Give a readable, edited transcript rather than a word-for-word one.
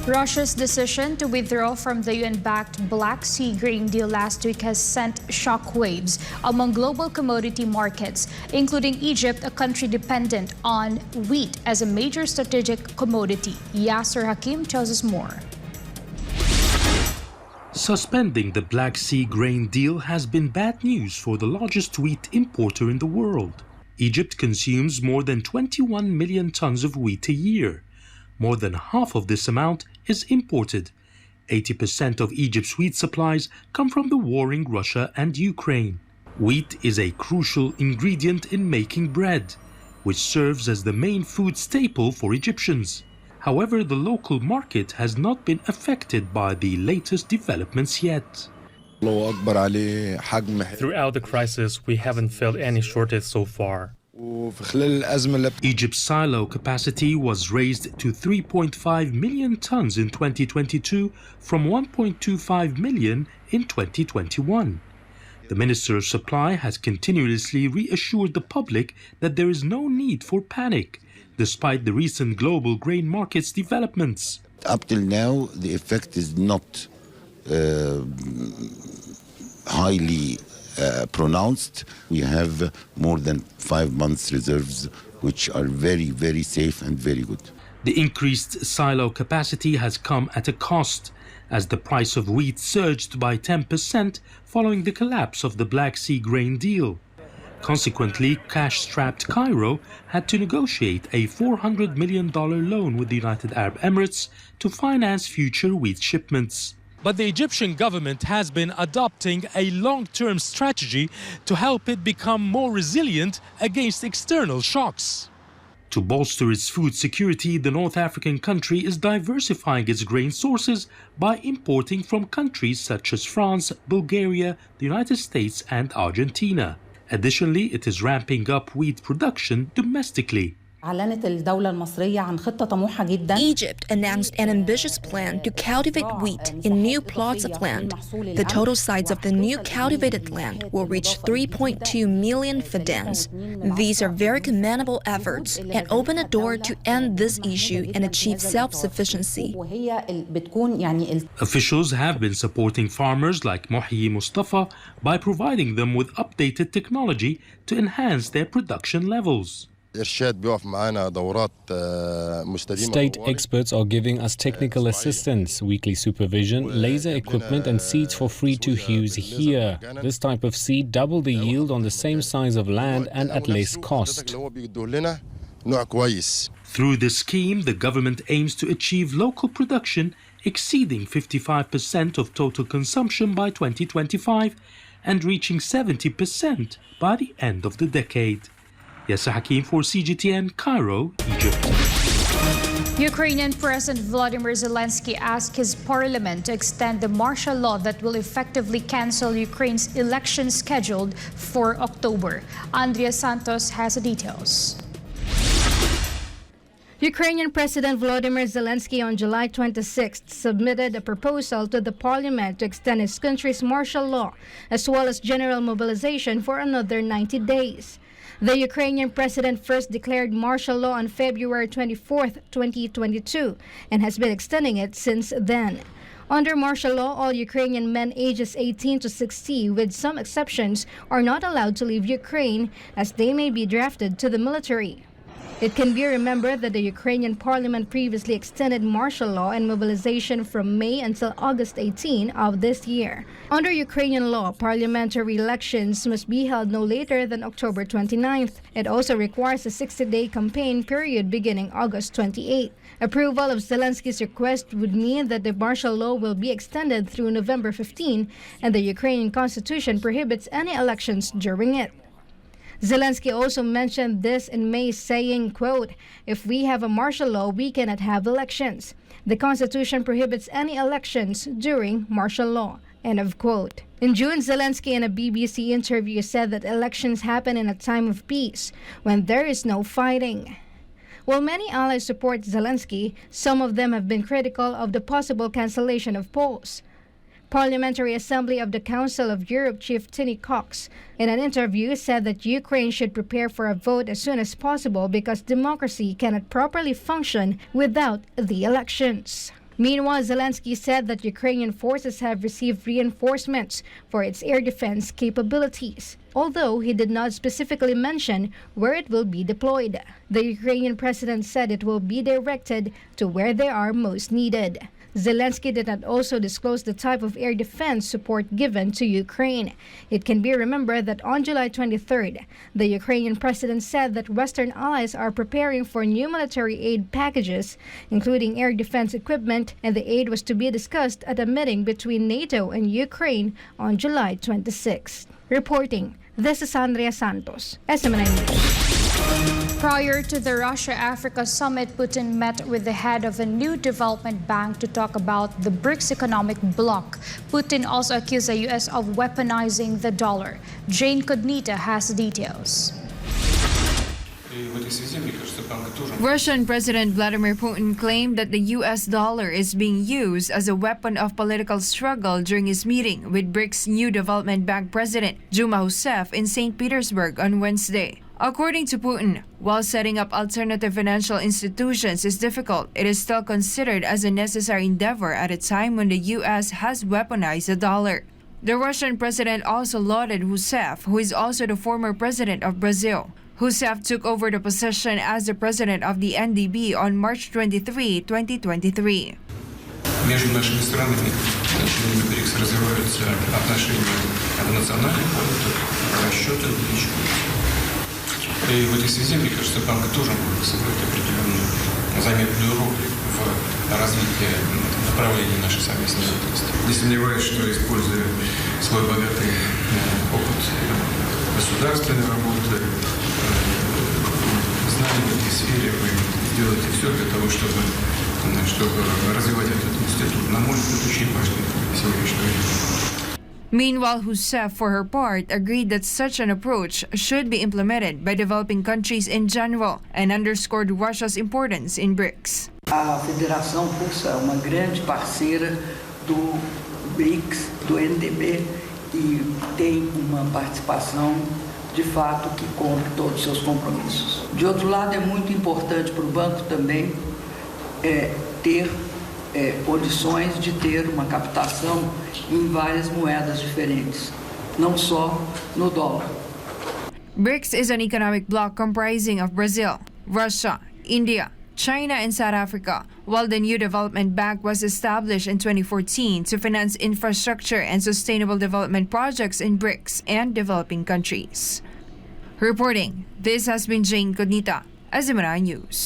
Russia's decision to withdraw from the UN-backed Black Sea grain deal last week has sent shockwaves among global commodity markets, including Egypt, a country dependent on wheat as a major strategic commodity. Yasser Hakim tells us more. Suspending the Black Sea grain deal has been bad news for the largest wheat importer in the world. Egypt consumes more than 21 million tons of wheat a year. More than half of this amount is imported. 80% of Egypt's wheat supplies come from the warring Russia and Ukraine. Wheat is a crucial ingredient in making bread, which serves as the main food staple for Egyptians. However, the local market has not been affected by the latest developments yet. Throughout the crisis, we haven't felt any shortage so far. Egypt's silo capacity was raised to 3.5 million tons in 2022 from 1.25 million in 2021. The Minister of Supply has continuously reassured the public that there is no need for panic, despite the recent global grain markets developments. Up till now, the effect is not highly pronounced. We have more than 5 months reserves, which are very, very safe and very good. The increased silo capacity has come at a cost, as the price of wheat surged by 10% following the collapse of the Black Sea grain deal. Consequently, cash-strapped Cairo had to negotiate a $400 million loan with the United Arab Emirates to finance future wheat shipments. But the Egyptian government has been adopting a long-term strategy to help it become more resilient against external shocks. To bolster its food security, the North African country is diversifying its grain sources by importing from countries such as France, Bulgaria, the United States, and Argentina. Additionally, it is ramping up wheat production domestically. Egypt announced an ambitious plan to cultivate wheat in new plots of land. The total size of the new cultivated land will reach 3.2 million fadans. These are very commendable efforts and open a door to end this issue and achieve self-sufficiency. Officials have been supporting farmers like Mohyi Mustafa by providing them with updated technology to enhance their production levels. State experts are giving us technical assistance, weekly supervision, laser equipment and seeds for free to use here. This type of seed double the yield on the same size of land and at less cost. Through this scheme, the government aims to achieve local production exceeding 55% of total consumption by 2025 and reaching 70% by the end of the decade. Yasser Hakim for CGTN, Cairo, Egypt. Ukrainian President Volodymyr Zelensky asked his parliament to extend the martial law that will effectively cancel Ukraine's election scheduled for October. Andrea Santos has the details. Ukrainian President Volodymyr Zelensky on July 26th submitted a proposal to the parliament to extend his country's martial law as well as general mobilization for another 90 days. The Ukrainian president first declared martial law on February 24, 2022, and has been extending it since then. Under martial law, all Ukrainian men ages 18 to 60, with some exceptions, are not allowed to leave Ukraine as they may be drafted to the military. It can be remembered that the Ukrainian parliament previously extended martial law and mobilization from May until August 18 of this year. Under Ukrainian law, parliamentary elections must be held no later than October 29th. It also requires a 60-day campaign period beginning August 28. Approval of Zelensky's request would mean that the martial law will be extended through November 15, and the Ukrainian constitution prohibits any elections during it. Zelensky also mentioned this in May, saying, quote, "If we have a martial law, we cannot have elections. The Constitution prohibits any elections during martial law." End of quote. In June, Zelensky in a BBC interview said that elections happen in a time of peace, when there is no fighting. While many allies support Zelensky, some of them have been critical of the possible cancellation of polls. Parliamentary Assembly of the Council of Europe Chief Tinny Cox, in an interview, said that Ukraine should prepare for a vote as soon as possible because democracy cannot properly function without the elections. Meanwhile, Zelensky said that Ukrainian forces have received reinforcements for its air defense capabilities, although he did not specifically mention where it will be deployed. The Ukrainian president said it will be directed to where they are most needed. Zelensky did not also disclose the type of air defense support given to Ukraine. It can be remembered that on July 23rd, the Ukrainian president said that Western allies are preparing for new military aid packages, including air defense equipment, and the aid was to be discussed at a meeting between NATO and Ukraine on July 26th. Reporting, this is Andrea Santos, SMNI News. Prior to the Russia-Africa summit, Putin met with the head of a new development bank to talk about the BRICS economic bloc. Putin also accused the U.S. of weaponizing the dollar. Jane Cognita has details. Russian President Vladimir Putin claimed that the U.S. dollar is being used as a weapon of political struggle during his meeting with BRICS new development bank president Dilma Rousseff in St. Petersburg on Wednesday. According to Putin, while setting up alternative financial institutions is difficult, it is still considered as a necessary endeavor at a time when the U.S. has weaponized the dollar. The Russian president also lauded Rousseff, who is also the former president of Brazil. Rousseff took over the position as the president of the NDB on March 23, 2023. Между нашими странами, членами БРИКС, развиваются отношения в национальных валютах, расчеты увеличиваются. И в этой связи, мне кажется, банк тоже может сыграть определенную заметную роль в развитии направления нашей совместной деятельности. Не сомневаюсь, что, используя свой богатый опыт государственной работы, знания в этой сфере, вы сделаете все для того, чтобы развивать этот институт. На мой взгляд, очень важный сегодняшнего дня. Meanwhile, Rousseff, for her part, agreed that such an approach should be implemented by developing countries in general and underscored Russia's importance in BRICS. A Federação Russa é uma grande parceira do BRICS, do NDB, e tem uma participação, de fato, que cumpre todos os seus compromissos. De outro lado, é muito importante para o banco também ter condições de ter uma captação em várias moedas diferentes, não só no dólar. BRICS is an economic bloc comprising of Brazil, Russia, India, China, and South Africa, while the new development bank was established in 2014 to finance infrastructure and sustainable development projects in BRICS and developing countries. Reporting, this has been Jane Cognita, SMNI News.